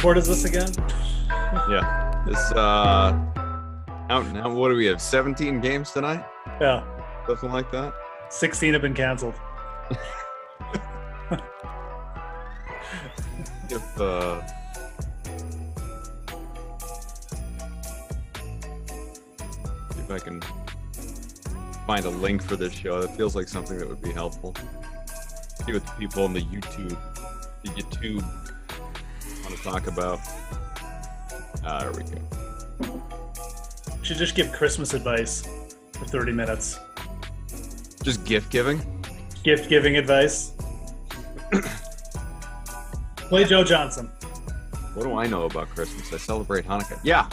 What is this again? Yeah. This now what do we have? 17 games tonight? Yeah. Something like that. 16 have been canceled. If I can find a link for this show, that feels like something that would be helpful. See what the people on the YouTube want to talk about. There we go. Should just give Christmas advice for 30 minutes. Just gift giving? Gift giving advice. Play Joe Johnson. What do I know about Christmas? I celebrate Hanukkah. Yeah.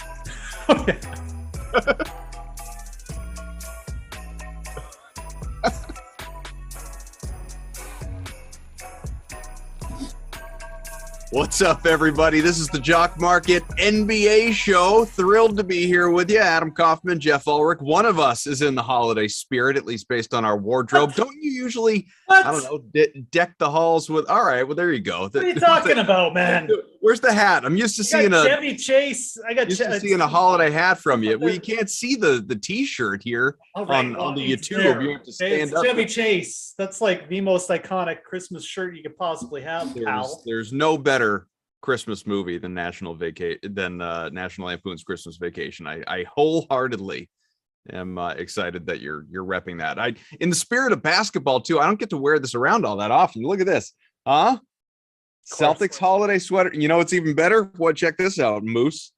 What's up, everybody? This is the Jock NBA Show. Thrilled to be here with you. Adam Kaufman, Geoff Ulrich. One of us is in the holiday spirit, at least based on our wardrobe. Don't you usually, I don't know, deck the halls with, all right, well, there you go. What are you talking about, man? Where's the hat? I'm used to seeing a Chevy Chase. seeing a holiday hat from you. Well, you can't see the T-shirt here on the YouTube. There. You have to stand up. Chevy Chase. That's like the most iconic Christmas shirt you could possibly have, pal. There's no better Christmas movie than National Lampoon's Christmas Vacation. I wholeheartedly am excited that you're repping that. In the spirit of basketball too. I don't get to wear this around all that often. Look at this, huh? Celtics holiday sweater. You know what's even better? What? Check this out, Moose.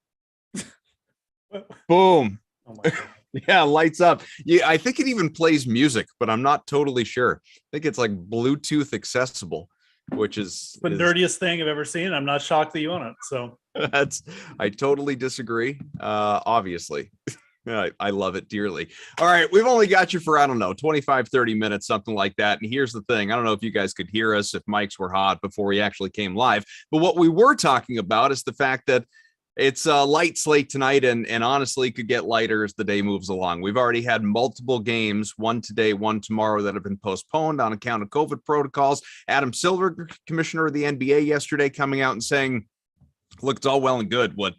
Boom. Oh my God. Yeah, lights up. Yeah, I think it even plays music, but I'm not totally sure. I think it's like Bluetooth accessible, which is the nerdiest thing I've ever seen. I'm not shocked that you own it. So I totally disagree. Obviously. I love it dearly. All right. We've only got you for, I don't know, 25, 30 minutes, something like that. And here's the thing. I don't know if you guys could hear us, if mics were hot before we actually came live. But what we were talking about is the fact that it's a light slate tonight and honestly could get lighter as the day moves along. We've already had multiple games, one today, one tomorrow, that have been postponed on account of COVID protocols. Adam Silver, commissioner of the NBA, yesterday coming out and saying, look, it's all well and good what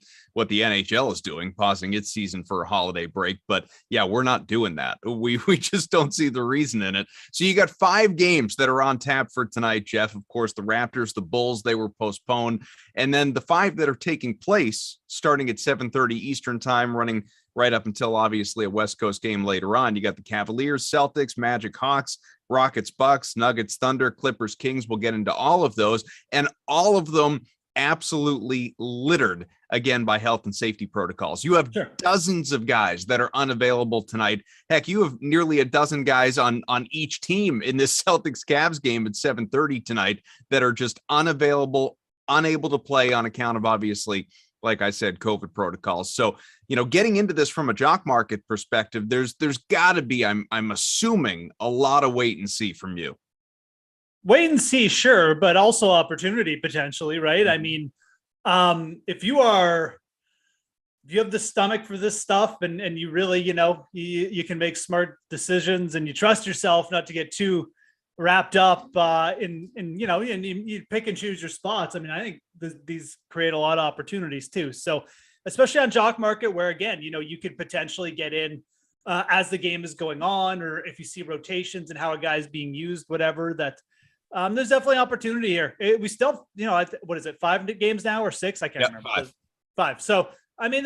the NHL is doing, pausing its season for a holiday break. But yeah, we're not doing that. We just don't see the reason in it. So you got 5 games that are on tap for tonight, Geoff. Of course, the Raptors, the Bulls, they were postponed. And then the 5 that are taking place starting at 7:30 Eastern time, running right up until obviously a West Coast game later on. You got the Cavaliers, Celtics, Magic, Hawks, Rockets, Bucks, Nuggets, Thunder, Clippers, Kings. We'll get into all of those, and all of them absolutely littered again by health and safety protocols. You have dozens of guys that are unavailable tonight. Heck, you have nearly a dozen guys on each team in this Celtics Cavs game at 7:30 tonight that are just unavailable, unable to play on account of, obviously, like I said, COVID protocols. So, getting into this from a jock market perspective, there's got to be, I'm assuming, a lot of wait and see from you. Wait and see, sure, but also opportunity potentially, right? I mean, if you have the stomach for this stuff and you really, you can make smart decisions and you trust yourself not to get too wrapped up and you pick and choose your spots. I mean, I think these create a lot of opportunities too. So especially on jock market where, again, you could potentially get in as the game is going on, or if you see rotations and how a guy's being used, whatever, that there's definitely opportunity here. We still, what is it, 5 games now or 6? I can't remember. 5. So, I mean,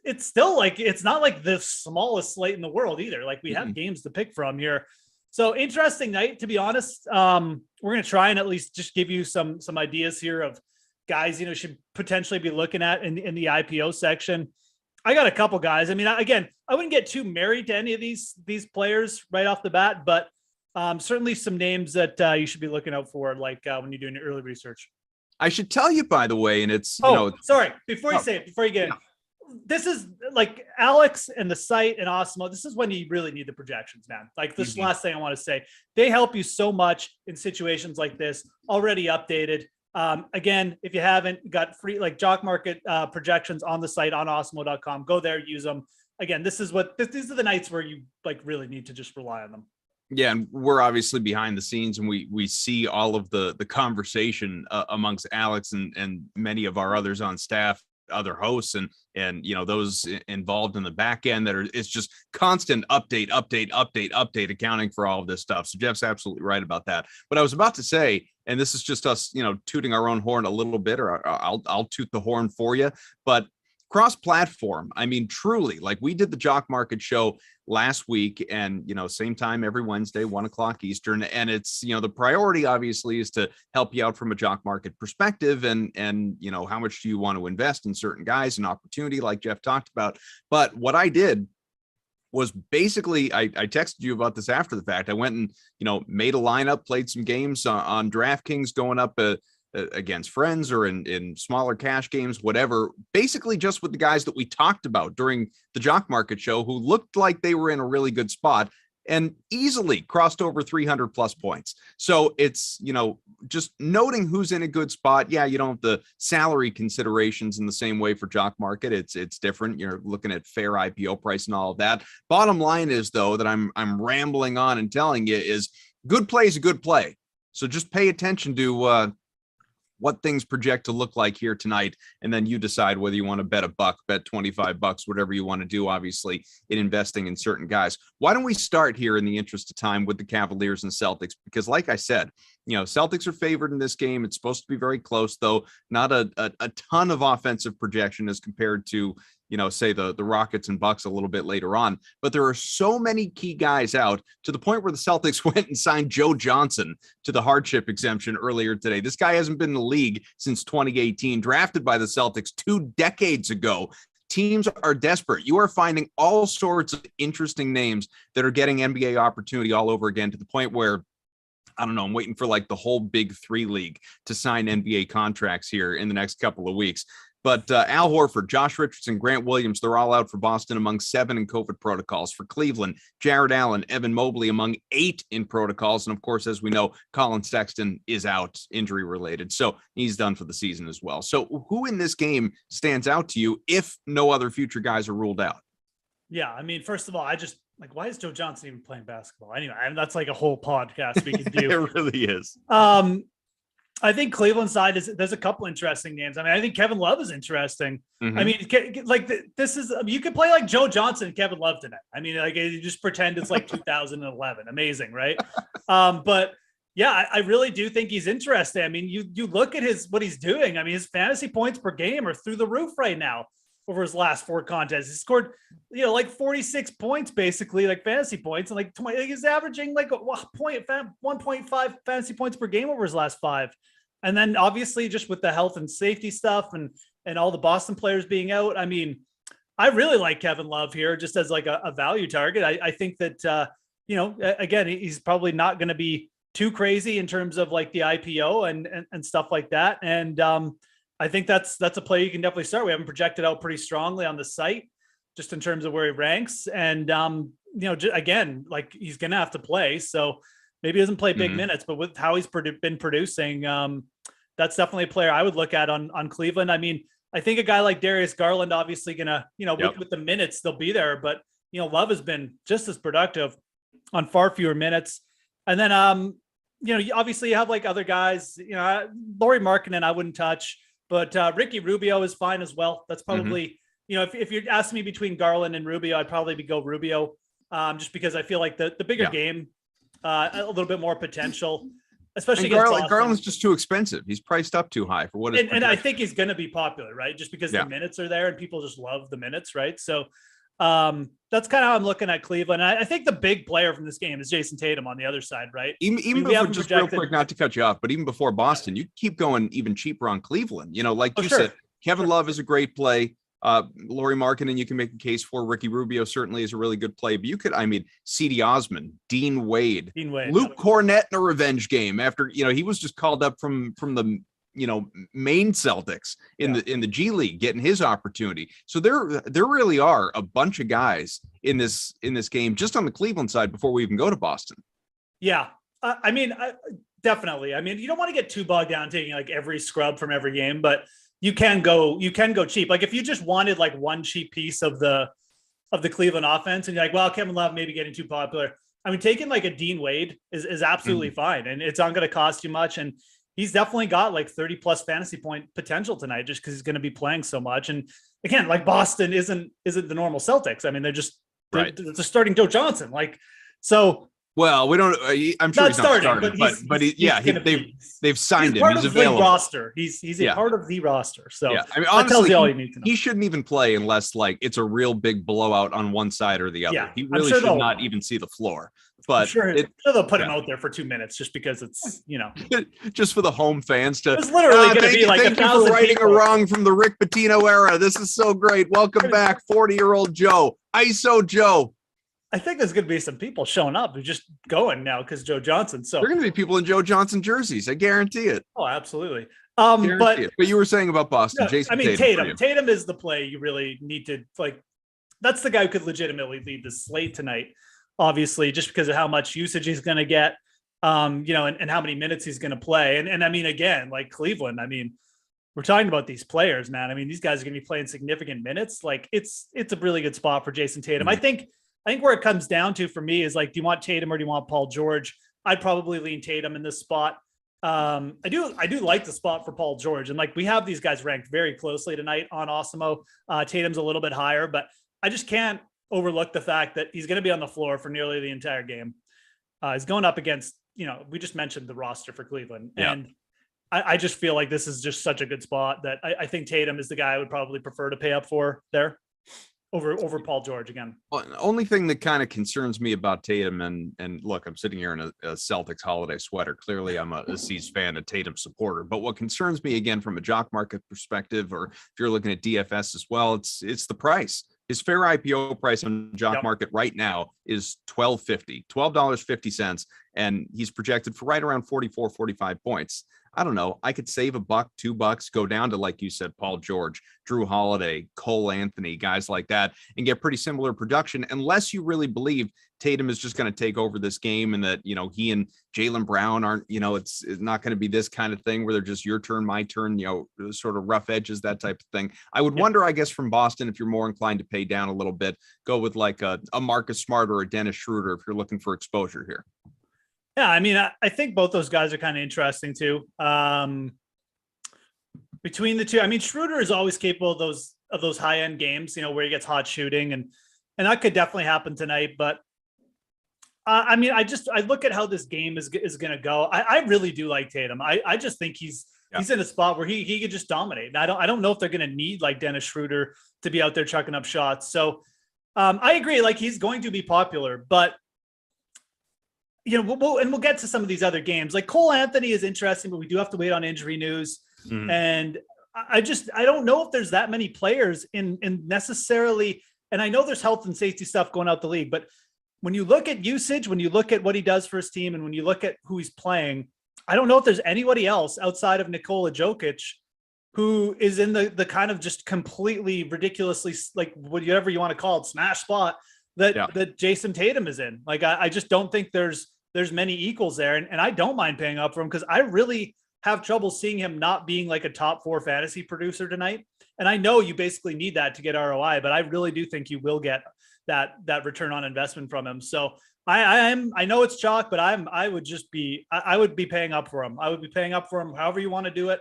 it's still like, it's not like the smallest slate in the world either. Like we have games to pick from here. So interesting night, to be honest. We're going to try and at least just give you some ideas here of guys, should potentially be looking at in the IPO section. I got a couple guys. I mean, again, I wouldn't get too married to any of these players right off the bat, but certainly some names that you should be looking out for, like when you're doing your early research. I should tell you, by the way, and it's, sorry, before you get it, this is like Alex and the site and Awesemo. This is when you really need the projections, man. Like this last thing I want to say, they help you so much in situations like this, already updated. Again, if you haven't got free, like jock market projections on the site on awesemo.com, go there, use them. Again, these are the nights where you like really need to just rely on them. Yeah, and we're obviously behind the scenes, and we see all of the conversation amongst Alex and many of our others on staff, other hosts, and those involved in the back end that are, it's just constant update, accounting for all of this stuff. So Geoff's absolutely right about that. But I was about to say, and this is just us, tooting our own horn a little bit, or I'll toot the horn for you, but cross-platform. I mean, truly, like we did the Jock Market show last week, and same time every Wednesday, 1:00 Eastern. And it's the priority obviously is to help you out from a Jock Market perspective, and how much do you want to invest in certain guys and opportunity, like Geoff talked about. But what I did was basically I texted you about this after the fact. I went and made a lineup, played some games on DraftKings, going up against friends or in smaller cash games, whatever, basically just with the guys that we talked about during the Jock Market show, who looked like they were in a really good spot and easily crossed over 300 plus points. So it's, just noting who's in a good spot. Yeah, you don't have the salary considerations in the same way for Jock Market. It's different. You're looking at fair IPO price and all of that. Bottom line is, though, that I'm rambling on and telling you is good play is a good play. So just pay attention to what things project to look like here tonight, and then you decide whether you want to bet $1, bet $25, whatever you want to do, obviously, in investing in certain guys. Why don't we start here in the interest of time with the Cavaliers and Celtics? Because like I said, Celtics are favored in this game. It's supposed to be very close, though. Not a ton of offensive projection as compared to, say the Rockets and Bucks a little bit later on. But there are so many key guys out, to the point where the Celtics went and signed Joe Johnson to the hardship exemption earlier today. This guy hasn't been in the league since 2018, drafted by the Celtics 2 decades ago. Teams are desperate. You are finding all sorts of interesting names that are getting NBA opportunity all over again, to the point where, I don't know, I'm waiting for like the whole Big Three league to sign NBA contracts here in the next couple of weeks. But Al Horford, Josh Richardson, Grant Williams, they're all out for Boston among 7 in COVID protocols. For Cleveland, Jared Allen, Evan Mobley among 8 in protocols. And of course, as we know, Colin Sexton is out injury related. So he's done for the season as well. So who in this game stands out to you if no other future guys are ruled out? Yeah, I mean, first of all, why is Joe Johnson even playing basketball? Anyway, that's like a whole podcast we can do. It really is. I think Cleveland side there's a couple interesting names. I mean, I think Kevin Love is interesting. Mm-hmm. I mean, like this is, you could play like Joe Johnson and Kevin Love tonight. I mean, like you just pretend it's like 2011. Amazing, right? But yeah, I really do think he's interesting. I mean, you look at what he's doing. I mean, his fantasy points per game are through the roof right now over his last 4 contests. He scored, like 46 points, basically, like fantasy points, and like 20, he's averaging like 1.5 fantasy points per game over his last 5. And then obviously just with the health and safety stuff and all the Boston players being out, I mean, I really like Kevin Love here just as like a value target. I think that, again, he's probably not going to be too crazy in terms of like the IPO and stuff like that. And, I think that's a play you can definitely start. We haven't projected out pretty strongly on the site, just in terms of where he ranks. And, again, like he's going to have to play. So maybe he doesn't play big minutes, but with how he's been producing, that's definitely a player I would look at on Cleveland. I mean, I think a guy like Darius Garland, obviously going to, with the minutes, they'll be there. But, Love has been just as productive on far fewer minutes. And then, obviously you have like other guys, Lauri Markkanen, I wouldn't touch. But Ricky Rubio is fine as well. That's probably, if you're asking me between Garland and Rubio, I'd probably go Rubio, just because I feel like the bigger game, a little bit more potential, especially against Garland's just too expensive. He's priced up too high for what it's. And I think he's going to be popular, right? Just because the minutes are there and people just love the minutes, right? So that's kind of how I'm looking at Cleveland. I think the big player from this game is Jason Tatum on the other side, right? Even before, just real quick, not to cut you off, but even before Boston, you keep going even cheaper on Cleveland. Like you said, Kevin Love is a great play. Lauri Markkanen, you can make a case for. Ricky Rubio certainly is a really good play, but you could, C.D. Osman, Dean Wade, Luke Cornett in a revenge game after, he was just called up from the main Celtics in the G League, getting his opportunity. So there really are a bunch of guys in this game just on the Cleveland side before we even go to Boston. Yeah. I mean, definitely. I mean, you don't want to get too bogged down taking like every scrub from every game, but you can go cheap. Like if you just wanted like one cheap piece of the Cleveland offense and you're like, well, Kevin Love maybe getting too popular, I mean, taking like a Dean Wade is absolutely fine, and it's not going to cost you much. And he's definitely got like 30 plus fantasy point potential tonight, just because he's going to be playing so much. And again, like Boston isn't the normal Celtics. I mean, they're starting Joe Johnson, like so. Well, we don't. I'm sure he's not starting, but they've signed him. He's available. The roster. He's a part of the roster. So yeah, I mean, honestly, that tells you all you need to know. He shouldn't even play unless like it's a real big blowout on one side or the other. Yeah, he really should not even see the floor. But sure they'll put him out there for 2 minutes just because it's just for the home fans to. It's literally going to be like thank you for righting a wrong from the Rick Pitino era. This is so great. Welcome back, 40-year-old Joe, ISO Joe. I think there's going to be some people showing up who just going now because Joe Johnson. So there are going to be people in Joe Johnson jerseys. I guarantee it. Oh, absolutely. But you were saying about Boston, Jason. I mean, Tatum is the play you really need to like. That's the guy who could legitimately lead the slate tonight. Obviously, just because of how much usage he's going to get, and how many minutes he's going to play. And I mean, again, like Cleveland, I mean, we're talking about these players, man. I mean, these guys are going to be playing significant minutes. Like it's a really good spot for Jason Tatum. I think where it comes down to for me is like, do you want Tatum or do you want Paul George? I'd probably lean Tatum in this spot. I do like the spot for Paul George. And like, we have these guys ranked very closely tonight on Awesemo. Tatum's a little bit higher, but I just can't overlook the fact that he's going to be on the floor for nearly the entire game. He's going up against, we just mentioned the roster for Cleveland. Yeah. And I just feel like this is just such a good spot that I think Tatum is the guy I would probably prefer to pay up for there. Over Paul George again. Well, the only thing that kind of concerns me about Tatum, and look, I'm sitting here in a Celtics holiday sweater. Clearly, I'm a C's fan, a Tatum supporter. But what concerns me again from a jock market perspective, or if you're looking at DFS as well, it's the price. His fair IPO price on jock market right now is $12.50, and he's projected for right around 44, 45 points. I don't know. I could save $1, $2, go down to, like you said, Paul George, Drew Holiday, Cole Anthony, guys like that, and get pretty similar production, unless you really believe Tatum is just going to take over this game and that, he and Jaylen Brown aren't, it's not going to be this kind of thing where they're just your turn, my turn, sort of rough edges, that type of thing. I would wonder, I guess, from Boston, if you're more inclined to pay down a little bit, go with like a Marcus Smart or a Dennis Schroeder if you're looking for exposure here. Yeah, I mean, I think both those guys are kind of interesting too. Between the two, I mean, Schroeder is always capable of those high end games, where he gets hot shooting, and that could definitely happen tonight. But I mean, I look at how this game is going to go. I really do like Tatum. I just think he's in a spot where he could just dominate. And I don't know if they're going to need like Dennis Schroeder to be out there chucking up shots. So I agree, like he's going to be popular, but. We'll get to some of these other games. Like Cole Anthony is interesting, but we do have to wait on injury news. Mm-hmm. And I don't know if there's that many players in necessarily, and I know there's health and safety stuff going out the league, but when you look at usage, when you look at what he does for his team, and when you look at who he's playing, I don't know if there's anybody else outside of Nikola Jokic who is in the kind of just completely ridiculously, like whatever you want to call it, smash spot that Jason Tatum is in. Like, I just don't think there's many equals there. And I don't mind paying up for him because I really have trouble seeing him not being like a top 4 fantasy producer tonight. And I know you basically need that to get ROI, but I really do think you will get that return on investment from him. So I know it's chalk, but I would be paying up for him. I would be paying up for him however you want to do it.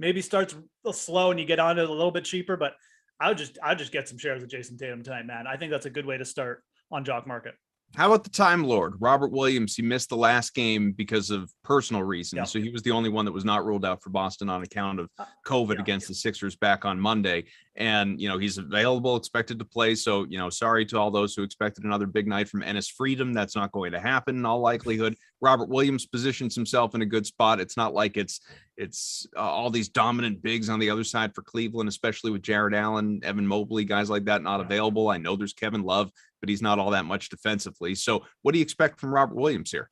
Maybe starts slow and you get on it a little bit cheaper, but I would just get some shares of Jason Tatum tonight, man. I think that's a good way to start on jock market. How about the Time Lord, Robert Williams? He missed the last game because of personal reasons. Yep. So he was the only one that was not ruled out for Boston on account of COVID against the Sixers back on Monday. And, he's available, expected to play. So, sorry to all those who expected another big night from Ennis Freedom. That's not going to happen in all likelihood. Robert Williams positions himself in a good spot. It's not like it's all these dominant bigs on the other side for Cleveland, especially with Jared Allen, Evan Mobley, guys like that not available. I know there's Kevin Love, but he's not all that much defensively. So what do you expect from Robert Williams here?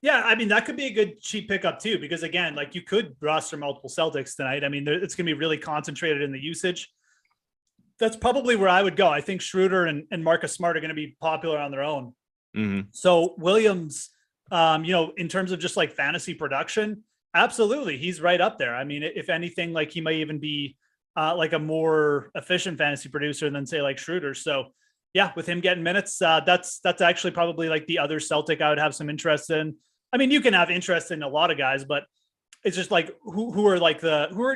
Yeah, I mean, that could be a good cheap pickup too, because again, like you could roster multiple Celtics tonight. I mean, it's going to be really concentrated in the usage. That's probably where I would go. I think Schroeder and Marcus Smart are going to be popular on their own. Mm-hmm. So Williams, in terms of just like fantasy production, absolutely. He's right up there. I mean, if anything, like he might even be like a more efficient fantasy producer than say like Schroeder. So Yeah, with him getting minutes, that's actually probably like the other Celtic I would have some interest in. I mean, you can have interest in a lot of guys, but it's just like who are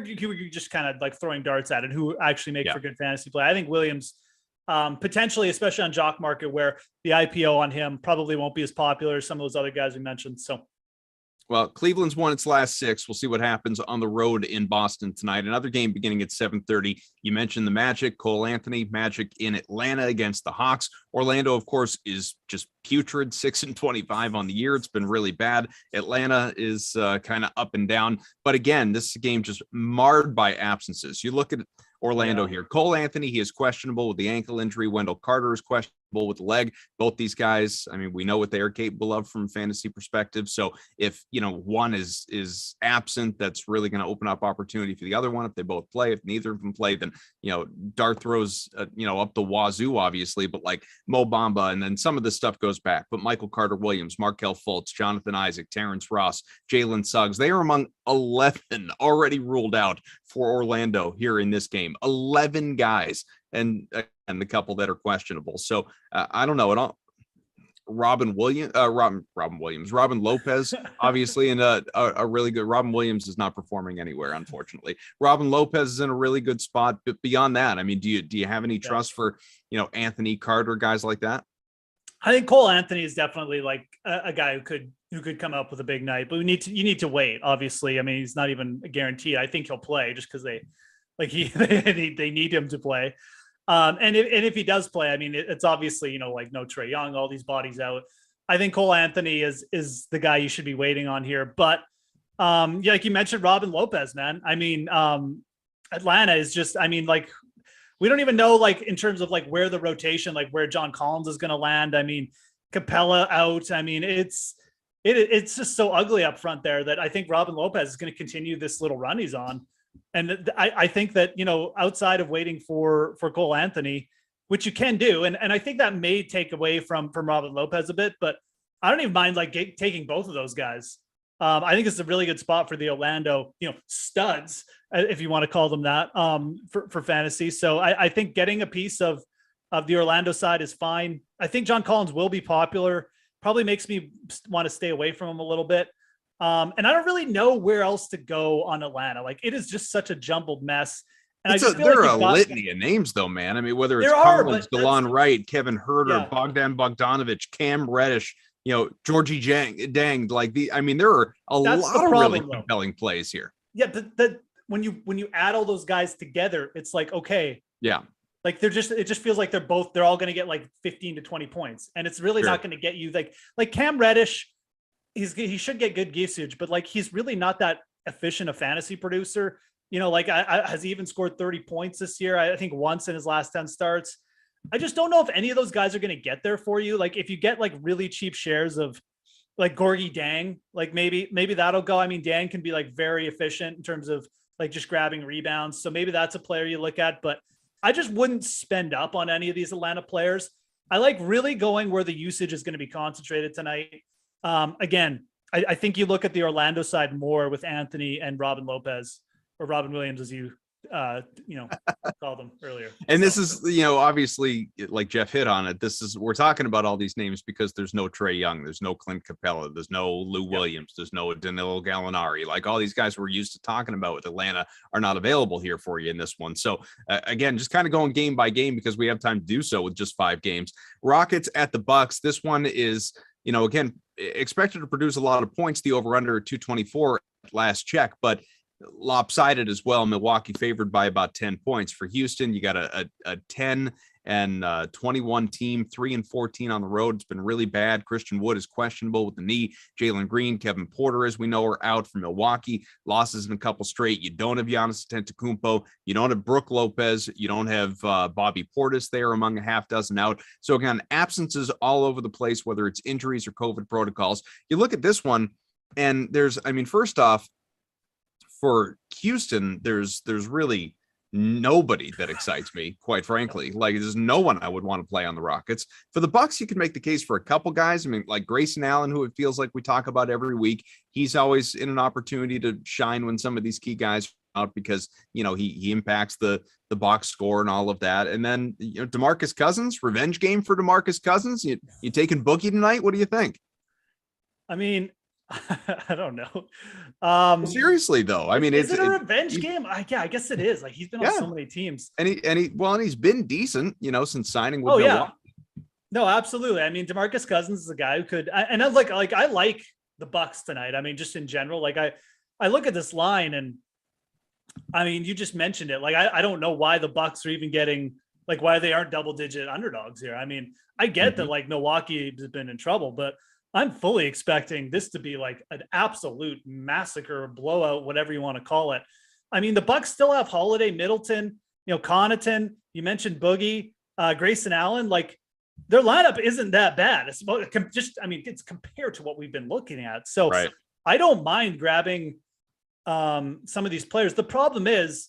you just kind of like throwing darts at and who actually make for good fantasy play. I think Williams potentially, especially on Jock market where the IPO on him probably won't be as popular as some of those other guys we mentioned. So. Well, Cleveland's won its last 6. We'll see what happens on the road in Boston tonight. Another game beginning at 7:30. You mentioned the Magic, Cole Anthony, Magic in Atlanta against the Hawks. Orlando, of course, is just putrid, 6-25 on the year. It's been really bad. Atlanta is kind of up and down. But again, this game just marred by absences. You look at Orlando here. Cole Anthony, he is questionable with the ankle injury. Wendell Carter is questionable with the leg. Both these guys, I mean, we know what they are capable of from a fantasy perspective. So if, one is absent, that's really going to open up opportunity for the other one. If they both play, if neither of them play, then, dart throws, up the wazoo, obviously, but like Mo Bamba, and then some of this stuff goes back. But Michael Carter-Williams, Markelle Fultz, Jonathan Isaac, Terrence Ross, Jalen Suggs, they are among 11 already ruled out for Orlando here in this game. 11 guys. And the couple that are questionable. So I don't know. Robin Lopez, obviously, and a really good. Robin Williams is not performing anywhere, unfortunately. Robin Lopez is in a really good spot, but beyond that, I mean, do you have any trust for Anthony Carter, guys like that? I think Cole Anthony is definitely like a guy who could come up with a big night, but you need to wait. Obviously, I mean, he's not even guaranteed. I think he'll play just because they need him to play. And if he does play, I mean, it's obviously, like no Trae Young, all these bodies out. I think Cole Anthony is the guy you should be waiting on here. But like you mentioned, Robin Lopez, man. I mean, Atlanta is just, I mean, like, we don't even know, like, in terms of like where the rotation, like where John Collins is going to land. I mean, Capella out. I mean, it's just so ugly up front there that I think Robin Lopez is going to continue this little run he's on. And I think that, outside of waiting for Cole Anthony, which you can do, and I think that may take away from Robin Lopez a bit, but I don't even mind like taking both of those guys. I think it's a really good spot for the Orlando, studs, if you want to call them that, for fantasy. So I think getting a piece of the Orlando side is fine. I think John Collins will be popular. Probably makes me want to stay away from him a little bit. And I don't really know where else to go on Atlanta. Like, it is just such a jumbled mess. And there are a litany of names, though, man. I mean, whether it's Collins, DeLon Wright, Kevin Huerter, Bogdan Bogdanovic, Cam Reddish, Georgie Dang, there are a lot of really compelling plays here. Yeah, but when you add all those guys together, it's like, okay. Yeah. Like it just feels like they're all going to get like 15 to 20 points. And it's really not going to get you like Cam Reddish. He should get good usage, but like he's really not that efficient a fantasy producer. Has he even scored 30 points this year? I think once in his last 10 starts. I just don't know if any of those guys are going to get there for you. Like if you get like really cheap shares of like Gorgie Dang, like maybe that'll go. I mean, Dang can be like very efficient in terms of like just grabbing rebounds. So maybe that's a player you look at, but I just wouldn't spend up on any of these Atlanta players. I like really going where the usage is going to be concentrated tonight. Again, I think you look at the Orlando side more with Anthony and Robin Lopez, or Robin Williams, as you called them earlier. And this is, obviously, like Geoff hit on it. We're talking about all these names because there's no Trae Young, there's no Clint Capella, there's no Lou Williams, there's no Danilo Gallinari. Like all these guys we're used to talking about with Atlanta are not available here for you in this one. So again, just kind of going game by game because we have time to do so with just 5 games. Rockets at the Bucks. This one is, again, expected to produce a lot of points. The over-under 224 last check, but lopsided as well. Milwaukee favored by about 10 points. For Houston, you got a 10 and 21 team, 3-14 on the road. It's been really bad. Christian Wood is questionable with the knee. Jalen Green, Kevin Porter, as we know, are out for Milwaukee. Losses in a couple straight. You don't have Giannis Antetokounmpo. You don't have Brook Lopez. You don't have Bobby Portis there among a half dozen out. So again, absences all over the place, whether it's injuries or COVID protocols. You look at this one, and first off, for Houston, there's really nobody that excites me, quite frankly. Like, there's no one I would want to play on the Rockets. For the Bucks, you can make the case for a couple guys. I mean, like Grayson Allen, who it feels like we talk about every week. He's always in an opportunity to shine when some of these key guys out because, he impacts the box score and all of that. And then, DeMarcus Cousins, revenge game for DeMarcus Cousins. You taking Boogie tonight? What do you think? I mean, I don't know. Well, seriously though, I mean, is it a revenge game? I guess it is. Like, he's been on so many teams, and he's been decent, since signing with Milwaukee. No, absolutely. I mean, DeMarcus Cousins is a guy who could, and I like the Bucks tonight. I mean, just in general, like I look at this line, and I mean, you just mentioned it. Like, I don't know why the Bucks are even getting, like, why they aren't double-digit underdogs here. I mean, I get that, like, Milwaukee has been in trouble, but I'm fully expecting this to be like an absolute massacre, blowout, whatever you want to call it. I mean, the Bucks still have Holiday, Middleton, Connaughton. You mentioned Boogie, Grayson Allen. Like, their lineup isn't that bad. It's it's compared to what we've been looking at. So right. I don't mind grabbing some of these players. The problem is,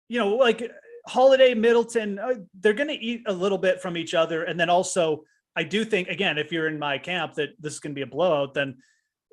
like Holiday, Middleton, they're going to eat a little bit from each other. And then also, I do think, again, if you're in my camp that this is going to be a blowout, then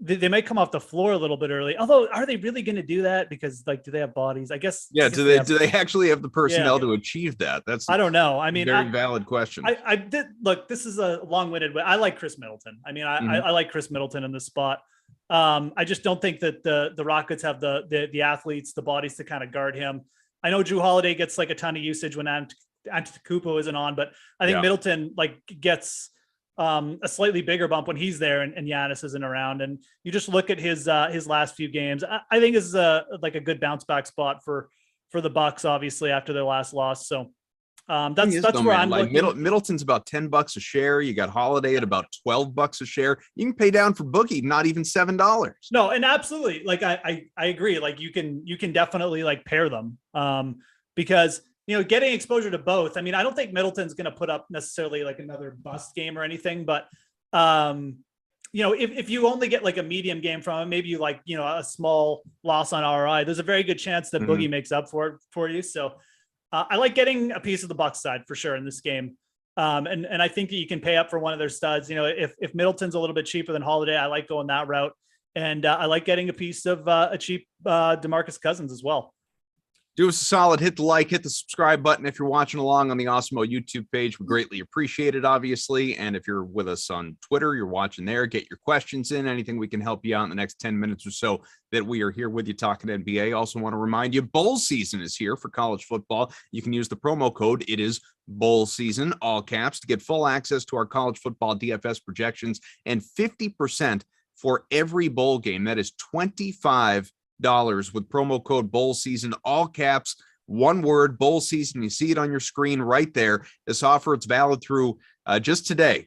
they might come off the floor a little bit early. Although, are they really going to do that? Because, like, do they have bodies? I guess. Yeah. Do they actually have the personnel to achieve that? I don't know. I mean, very valid question. I did look. This is a long-winded way. I like Chris Middleton. I mean, I like Chris Middleton in this spot. I just don't think that the Rockets have the athletes, the bodies to kind of guard him. I know Drew Holiday gets like a ton of usage when Antetokounmpo isn't on, but I think Middleton like gets a slightly bigger bump when he's there and Giannis isn't around. And you just look at his last few games. I think this is a good bounce back spot for the Bucks, obviously after their last loss. So that's where I'm like looking. Middleton's about $10 a share. You got Holiday at about $12 a share. You can pay down for Boogie, not even $7. No, and absolutely. Like I agree. Like you can definitely like pair them because getting exposure to both. I mean, I don't think Middleton's going to put up necessarily like another bust game or anything, but if you only get like a medium game from him, maybe you like, a small loss on ROI, there's a very good chance that Boogie makes up for it for you. So I like getting a piece of the Bucks side for sure in this game. And I think that you can pay up for one of their studs. If Middleton's a little bit cheaper than Holiday, I like going that route. And I like getting a piece of a cheap DeMarcus Cousins as well. Do us a solid, hit the like, hit the subscribe button if you're watching along on the Awesemo YouTube page. We greatly appreciate it, obviously. And if you're with us on Twitter, you're watching there, get your questions in, anything we can help you out in the next 10 minutes or so that we are here with you talking NBA. Also want to remind you, bowl season is here for college football. You can use the promo code. It is bowl season, all caps, to get full access to our college football DFS projections and 50% for every bowl game. That is $25 with promo code bowl season, all caps, one word, bowl season. You see it on your screen right there. This offer, it's valid through just today,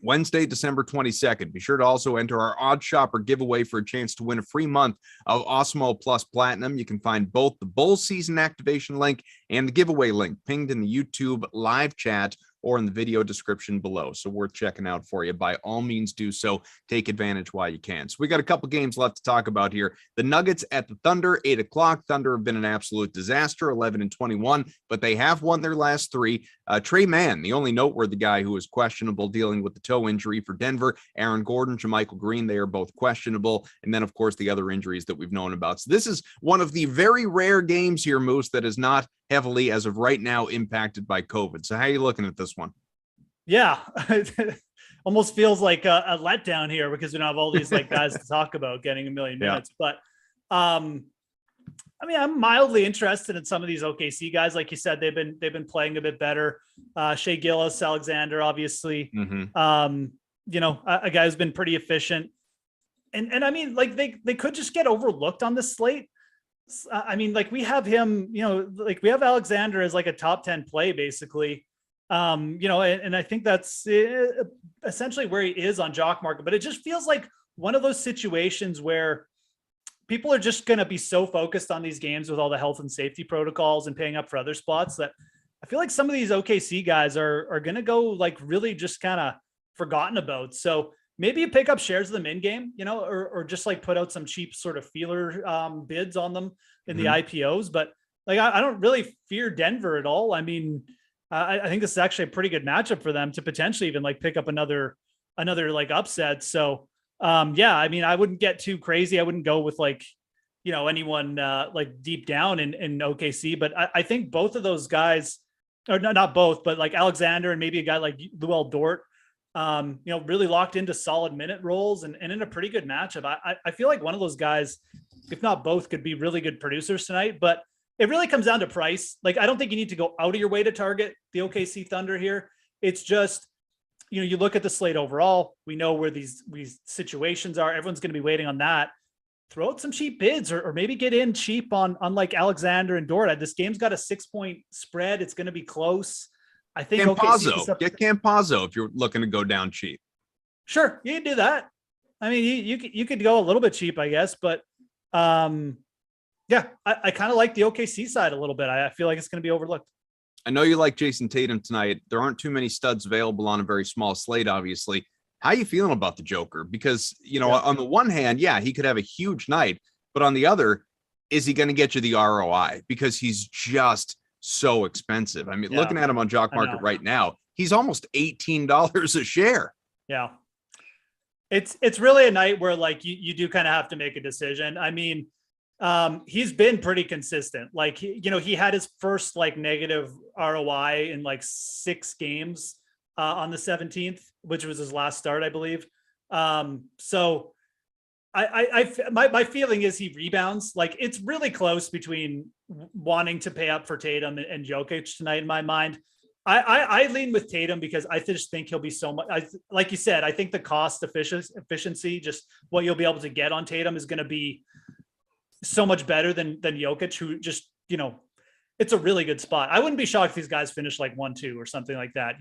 Wednesday, December 22nd. Be sure to also enter our Odd Shopper giveaway for a chance to win a free month of Awesemo Plus Platinum. You can find both the bowl season activation link and the giveaway link pinged in the YouTube live chat or in the video description below. So worth checking out for you. By all means, do so. Take advantage while you can. So we got a couple games left to talk about here. The Nuggets at the Thunder, 8 o'clock. Thunder have been an absolute disaster, 11-21, but they have won their last three. Trey Mann, the only noteworthy guy who is questionable, dealing with the toe injury for Denver. Aaron Gordon, JaMychal Green, they are both questionable. And then, of course, the other injuries that we've known about. So this is one of the very rare games here, Moose, that is not heavily, as of right now, impacted by COVID. So how are you looking at this one? Yeah, almost feels like a letdown here because we don't have all these like guys to talk about getting a million minutes. But I mean, I'm mildly interested in some of these OKC guys. Like you said, they've been playing a bit better. Shea Gillis, Alexander, obviously, a guy who's been pretty efficient. And I mean, like they could just get overlooked on this slate. I mean, like we have him, like we have Alexander as like a top 10 play, basically. And I think that's essentially where he is on Jock Market, but it just feels like one of those situations where people are just going to be so focused on these games with all the health and safety protocols and paying up for other spots that I feel like some of these OKC guys are going to go like really just kind of forgotten about. So maybe you pick up shares of them in game, or just like put out some cheap sort of feeler bids on them in the IPOs. But like, I don't really fear Denver at all. I mean, I think this is actually a pretty good matchup for them to potentially even like pick up another like upset. So I mean, I wouldn't get too crazy. I wouldn't go with like, anyone like deep down in OKC, but I think both of those guys, or not both, but like Alexander and maybe a guy like Luol Dort, really locked into solid minute roles and in a pretty good matchup. I feel like one of those guys, if not both, could be really good producers tonight, but it really comes down to price. Like, I don't think you need to go out of your way to target the OKC Thunder here. It's just, you look at the slate overall, we know where these situations are. Everyone's going to be waiting on that. Throw out some cheap bids or maybe get in cheap on like Alexander and Dort. This game's got a 6-point spread. It's going to be close. I think Campazzo. Get Campazzo if you're looking to go down cheap. Sure, you can do that. I mean, you could go a little bit cheap, I guess, but yeah, I kind of like the OKC side a little bit. I feel like it's going to be overlooked. I know you like Jason Tatum tonight. There aren't too many studs available on a very small slate, obviously. How are you feeling about the Joker? Because, on the one hand, yeah, he could have a huge night, but on the other, is he going to get you the ROI? Because he's just so expensive. I mean, looking at him on Jock Market right now, he's almost $18 a share. Yeah. It's really a night where like you do kind of have to make a decision. I mean, he's been pretty consistent. Like, he had his first like negative ROI in like 6 games on the 17th, which was his last start, I believe. So my feeling is he rebounds. Like, it's really close between wanting to pay up for Tatum and Jokic tonight in my mind. I lean with Tatum because I just think he'll be so much, like you said, I think the cost efficiency, just what you'll be able to get on Tatum is going to be so much better than Jokic, who just, it's a really good spot. I wouldn't be shocked if these guys finish like 1-2 or something like that,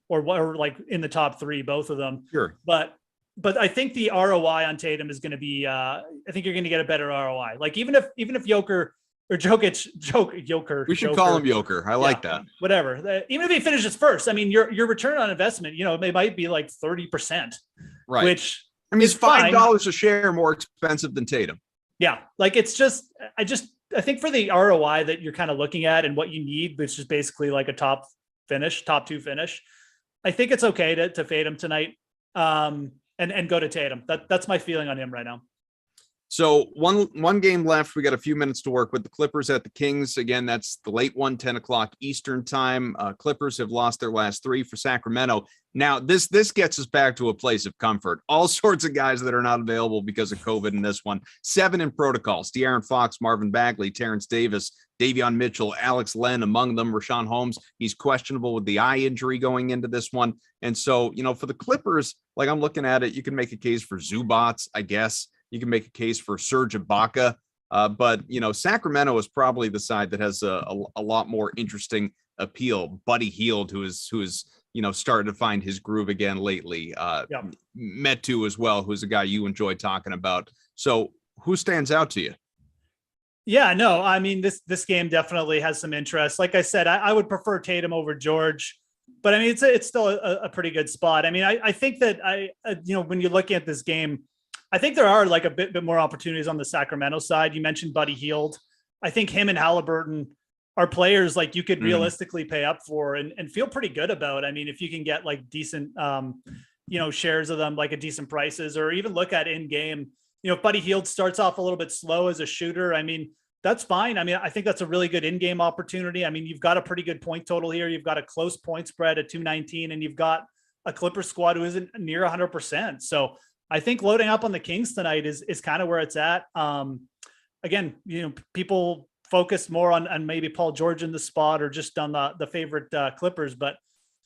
or like in the top 3, both of them. Sure. But I think the ROI on Tatum is going to be, I think you're going to get a better ROI. Like even if Joker, we should call him Joker. I like that. Whatever. Even if he finishes first, I mean, your return on investment, it might be like 30%. Right. Which I mean, it's $5 a share more expensive than Tatum. Yeah. Like, it's just, I think for the ROI that you're kind of looking at and what you need, which is basically like a top 2 finish, I think it's okay to fade him tonight and go to Tatum. That's my feeling on him right now. So one game left. We got a few minutes to work with. The Clippers at the Kings. Again, that's the late 10 o'clock Eastern time. Clippers have lost their last 3 for Sacramento. Now, this gets us back to a place of comfort. All sorts of guys that are not available because of COVID in this one. 7 in protocols. De'Aaron Fox, Marvin Bagley, Terrence Davis, Davion Mitchell, Alex Len among them. Rashawn Holmes, he's questionable with the eye injury going into this one. And so, for the Clippers, like I'm looking at it, you can make a case for Zubats, I guess. You can make a case for Serge Ibaka, but Sacramento is probably the side that has a lot more interesting appeal. Buddy Hield, who is started to find his groove again lately. Metu as well, who's a guy you enjoy talking about. So who stands out to you? Yeah, no, I mean this game definitely has some interest. Like I said, I would prefer Tatum over George, but I mean it's still a pretty good spot. I mean I think that when you're looking at this game, I think there are like a bit more opportunities on the Sacramento side. You mentioned Buddy Hield. I think him and Halliburton are players like you could realistically pay up for and feel pretty good about. I mean, if you can get like decent, shares of them, like at decent prices, or even look at in game, if Buddy Hield starts off a little bit slow as a shooter, I mean, that's fine. I mean, I think that's a really good in-game opportunity. I mean, you've got a pretty good point total here. You've got a close point spread at 219, and you've got a Clippers squad who isn't near 100%. So I think loading up on the Kings tonight is kind of where it's at. Again, people focus more on maybe Paul George in the spot or just on the favorite Clippers, but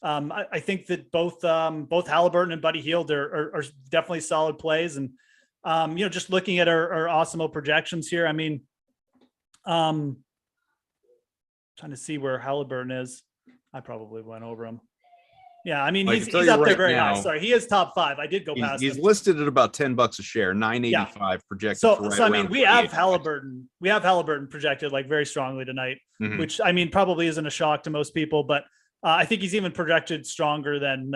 I think that both Halliburton and Buddy Hield are definitely solid plays. And just looking at our Awesemo projections here, I mean, trying to see where Halliburton is. I probably went over him. Yeah, I mean, he's up there very high. Sorry, he is top 5. I did go past. He's listed at about $10 a share, 985 projected. So I mean, we have Halliburton. We have Halliburton projected like very strongly tonight, which I mean probably isn't a shock to most people, but I think he's even projected stronger than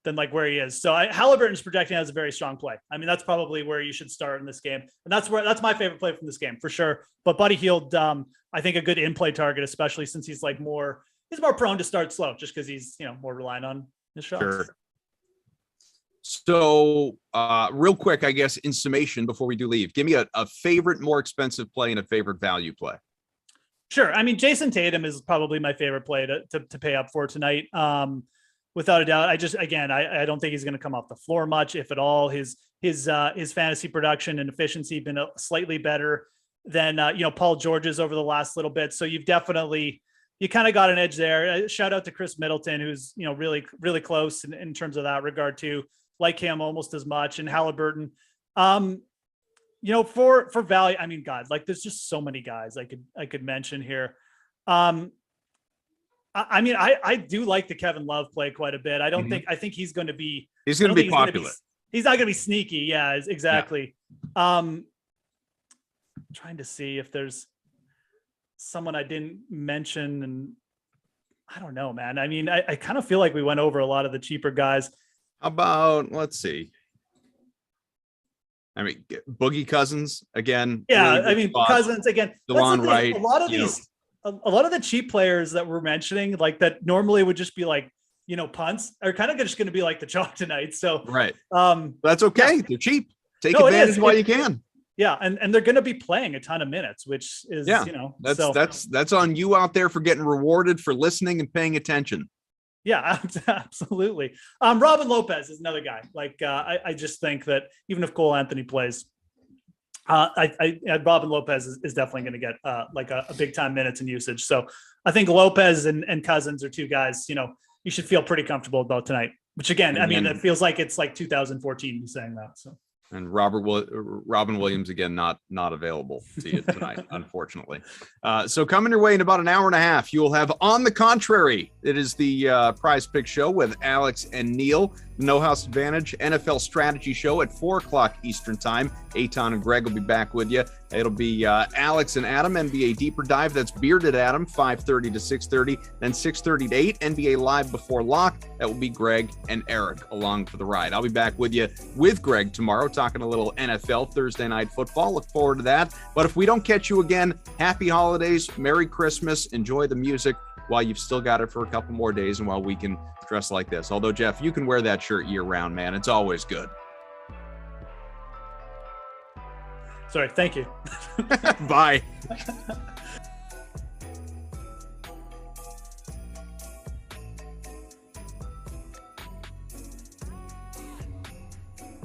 like where he is. So Halliburton's projecting as a very strong play. I mean, that's probably where you should start in this game, and that's my favorite play from this game for sure. But Buddy Hield, I think a good in-play target, especially since he's more prone to start slow just because he's, more reliant on his shots. Sure. So real quick, I guess, in summation, before we do leave, give me a favorite more expensive play and a favorite value play. Sure. I mean, Jason Tatum is probably my favorite play to pay up for tonight. Without a doubt. I don't think he's going to come off the floor much, if at all. His fantasy production and efficiency been slightly better than, Paul George's over the last little bit. So you kind of got an edge there. Shout out to Chris Middleton, who's, really, really close in terms of that regard too. Like him almost as much, and Halliburton. For value, I mean, God, like there's just so many guys I could mention here. I do like the Kevin Love play quite a bit. I think he's going to be popular. He's not going to be sneaky. Yeah, exactly. Yeah. Trying to see if there's someone I didn't mention, and I don't know, man. I mean, I kind of feel like we went over a lot of the cheaper guys. How about, let's see. I mean, Boogie Cousins again. Yeah, really, I mean, Cousins again. DeLon Wright. A lot of these, a lot of the cheap players that we're mentioning, like that normally would just be like, punts, are kind of just going to be like the chalk tonight. So right. That's okay. Yeah. They're cheap. Take advantage while you can. Yeah, and they're going to be playing a ton of minutes, which is that's on you out there for getting rewarded for listening and paying attention. Yeah, absolutely. Robin Lopez is another guy. Like I just think that even if Cole Anthony plays, Robin Lopez is definitely going to get like a big time minutes and usage. So I think Lopez and Cousins are two guys, you should feel pretty comfortable about tonight, which again, it feels like it's like 2014 me saying that. So. And Robin Williams, again, not available to you tonight, unfortunately. So coming your way in about an hour and a half, you will have On the Contrary. It is the Prize Pick Show with Alex and Neil, the No House Advantage NFL Strategy Show at 4 o'clock Eastern Time. Eitan and Greg will be back with you. It'll be Alex and Adam, NBA Deeper Dive. That's Bearded Adam, 5:30 to 6:30. Then 6:30 to 8, NBA Live Before Lock. That will be Greg and Eric along for the ride. I'll be back with you with Greg tomorrow, talking a little NFL Thursday Night Football. Look forward to that. But if we don't catch you again, happy holidays, Merry Christmas, enjoy the music while you've still got it for a couple more days and while we can dress like this. Although, Geoff, you can wear that shirt year round, man. It's always good. Sorry, thank you. Bye.